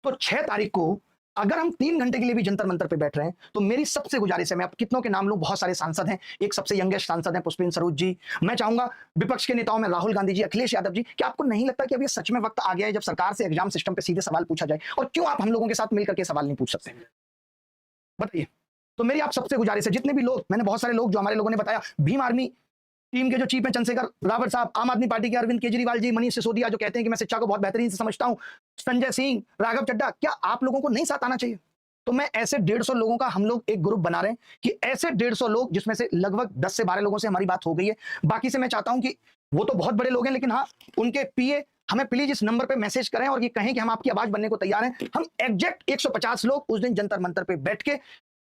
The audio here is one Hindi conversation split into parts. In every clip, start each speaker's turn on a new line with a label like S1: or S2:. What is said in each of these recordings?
S1: तो 6 तारीख को अगर हम 3 घंटे के लिए भी जंतर मंतर पे बैठ रहे हैं, तो मेरी सबसे गुजारिश है, मैं अब कितनों के नाम लूं, बहुत सारे सांसद हैं, एक सबसे यंगेस्ट सांसद हैं पुष्पेंद्र सरोज जी। मैं चाहूंगा विपक्ष के नेताओं में राहुल गांधी जी, अखिलेश यादव जी, क्या आपको नहीं लगता कि अब ये सच में वक्त आ गया है जब सरकार से एग्जाम सिस्टम पे सीधे सवाल पूछा जाए? और क्यों आप हम लोगों के साथ मिलकर के सवाल नहीं पूछ सकते? बताइए। तो मेरी आप सबसे गुजारिश है, जितने भी लोग, मैंने बहुत सारे लोग जो हमारे लोगों ने बताया, भीम आर्मी टीम के जो चीफ हैं चंद्रशेखर रावत साहब, आम आदमी पार्टी के अरविंद केजरीवाल जी, मनीष सिसोदिया जो कहते हैं कि मैं शिक्षा को बहुत बेहतरीन से समझता हूं, संजय सिंह, राघव चड्ढा, क्या आप लोगों को नहीं साथ आना चाहिए? तो मैं ऐसे 150 लोगों का हम लोग एक ग्रुप बना रहे हैं कि ऐसे 150 लोग, जिसमें से लगभग 10 से 12 लोगों से हमारी बात हो गई है, बाकी से मैं चाहता हूं कि वो तो बहुत बड़े लोग हैं, लेकिन हाँ, उनके पीए हमें प्लीज इस नंबर पे मैसेज करें और ये कहें कि हम आपकी आवाज बनने को तैयार हैं। हम एग्जैक्ट 150 लोग उस दिन जंतर मंतर पे बैठ के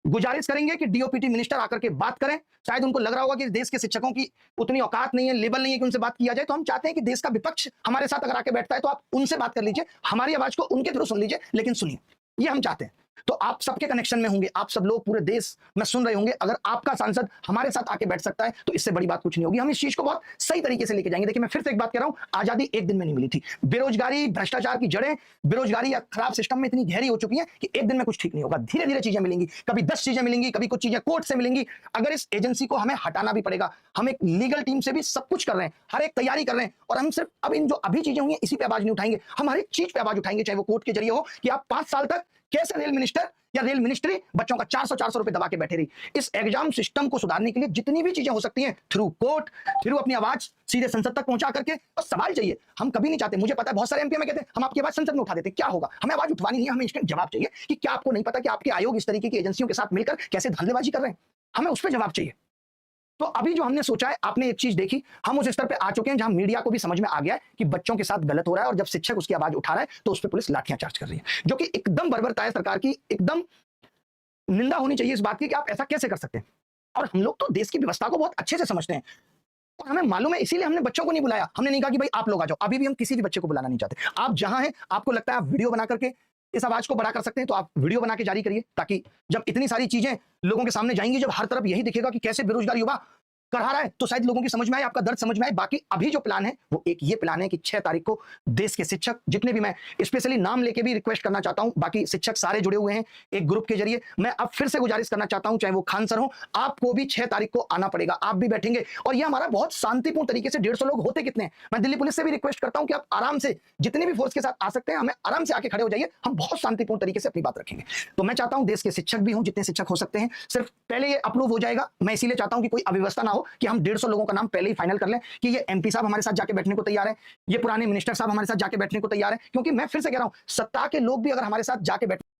S1: गुजारिश करेंगे कि डीओपीटी मिनिस्टर आकर के बात करें। शायद उनको लग रहा होगा कि देश के शिक्षकों की उतनी औकात नहीं है, लेवल नहीं है कि उनसे बात किया जाए, तो हम चाहते हैं कि देश का विपक्ष हमारे साथ अगर आके बैठता है तो आप उनसे बात कर लीजिए, हमारी आवाज को उनके थ्रू सुन लीजिए, लेकिन सुनिए, ये हम चाहते हैं। तो आप सबके कनेक्शन में होंगे, आप सब लोग पूरे देश में सुन रहे होंगे, अगर आपका सांसद हमारे साथ आके बैठ सकता है तो इससे बड़ी बात कुछ नहीं होगी। हम इस चीज को बहुत सही तरीके से लेके जाएंगे। देखिए, मैं फिर से एक बात कह रहा हूं, आजादी एक दिन में नहीं मिली थी। बेरोजगारी, भ्रष्टाचार की जड़ें, बेरोजगारी या खराब सिस्टम में इतनी गहरी हो चुकी है कि एक दिन में कुछ ठीक नहीं होगा। धीरे धीरे चीजें मिलेंगी, कभी 10 चीजें मिलेंगी, कभी कुछ चीजें कोर्ट से मिलेंगी। अगर इस एजेंसी को हमें हटाना भी पड़ेगा, हम एक लीगल टीम से भी सब कुछ कर रहे हैं, हर एक तैयारी कर रहे हैं, और हम सिर्फ अब इन जो अभी चीजें हुई हैं इसी पे आवाज नहीं उठाएंगे, हम हर एक चीज पे आवाज उठाएंगे, चाहे वो कोर्ट के जरिए हो कि आप 5 साल तक कैसे रेल मिनिस्टर या रेल मिनिस्ट्री बच्चों का 400 रुपए दबा के बैठे रही। इस एग्जाम सिस्टम को सुधारने के लिए जितनी भी चीजें हो सकती हैं, थ्रू कोर्ट, थ्रू अपनी आवाज सीधे संसद तक पहुंचा करके, और सवाल चाहिए। हम कभी नहीं चाहते, मुझे पता है बहुत सारे एमपी में कहते हैं हम आपकी आवाज संसद में उठा देते, क्या होगा? हमें आवाज उठवानी नहीं है, हमें इंस्टेंट जवाब चाहिए कि क्या आपको नहीं पता कि आपके आयोग इस तरीके की एजेंसियों के साथ मिलकर कैसे धंधेबाजी कर रहे हैं? हमें उस पर जवाब चाहिए। तो अभी जो हमने सोचा है, आपने एक चीज देखी, हम उस स्तर पे आ चुके हैं जहां मीडिया को भी समझ में आ गया है कि बच्चों के साथ गलत हो रहा है, और जब शिक्षक उसकी आवाज उठा रहा है तो उस पर पुलिस लाठियां चार्ज कर रही है, जो कि एकदम बर्बरता है। सरकार की एकदम निंदा होनी चाहिए इस बात की कि आप ऐसा कैसे कर सकते हैं। और हम लोग तो देश की व्यवस्था को बहुत अच्छे से समझते हैं, और हमें मालूम है, इसीलिए हमने बच्चों को नहीं बुलाया। हमने नहीं कहा कि भाई आप लोग आ जाओ, अभी भी हम किसी भी बच्चे को बुलाना नहीं चाहते। आप जहां हैं, आपको लगता है आप वीडियो बना करके इस आवाज को बड़ा कर सकते हैं, तो आप वीडियो बना के जारी करिए, ताकि जब इतनी सारी चीजें लोगों के सामने जाएंगी, जब हर तरफ यही दिखेगा कि कैसे बेरोजगार युवा करा रहा है, तो शायद लोगों की समझ में आए, आपका दर्द समझ में आए। बाकी अभी जो प्लान है वो एक ये प्लान है कि 6 तारीख को देश के शिक्षक, जितने भी, मैं स्पेशली नाम लेके भी रिक्वेस्ट करना चाहता हूं, बाकी शिक्षक सारे जुड़े हुए हैं एक ग्रुप के जरिए। मैं अब फिर से गुजारिश करना चाहता हूं, चाहे वो खान सर हो, आपको भी 6 तारीख को आना पड़ेगा। आप भी बैठेंगे, और ये हमारा बहुत शांतिपूर्ण तरीके से, 150 लोग होते कितने हैं, मैं दिल्ली पुलिस से भी रिक्वेस्ट करता हूं कि आप आराम से जितने भी फोर्स के साथ आ सकते हैं, हमें आराम से आके खड़े हो जाइए, हम बहुत शांतिपूर्ण तरीके से अपनी बात रखेंगे। तो मैं चाहता हूं देश के शिक्षक भी हों, जितने शिक्षक हो सकते हैं, सिर्फ पहले ये अप्रूव हो जाएगा। मैं इसीलिए चाहता हूं कि कोई अव्यवस्था ना हो, कि हम 150 लोगों का नाम पहले ही फाइनल कर लें कि ये एमपी साहब हमारे साथ जाके बैठने को तैयार है, ये पुराने मिनिस्टर साहब हमारे साथ जाके बैठने को तैयार है। क्योंकि मैं फिर से कह रहा हूं, सत्ता के लोग भी अगर हमारे साथ जाके बैठ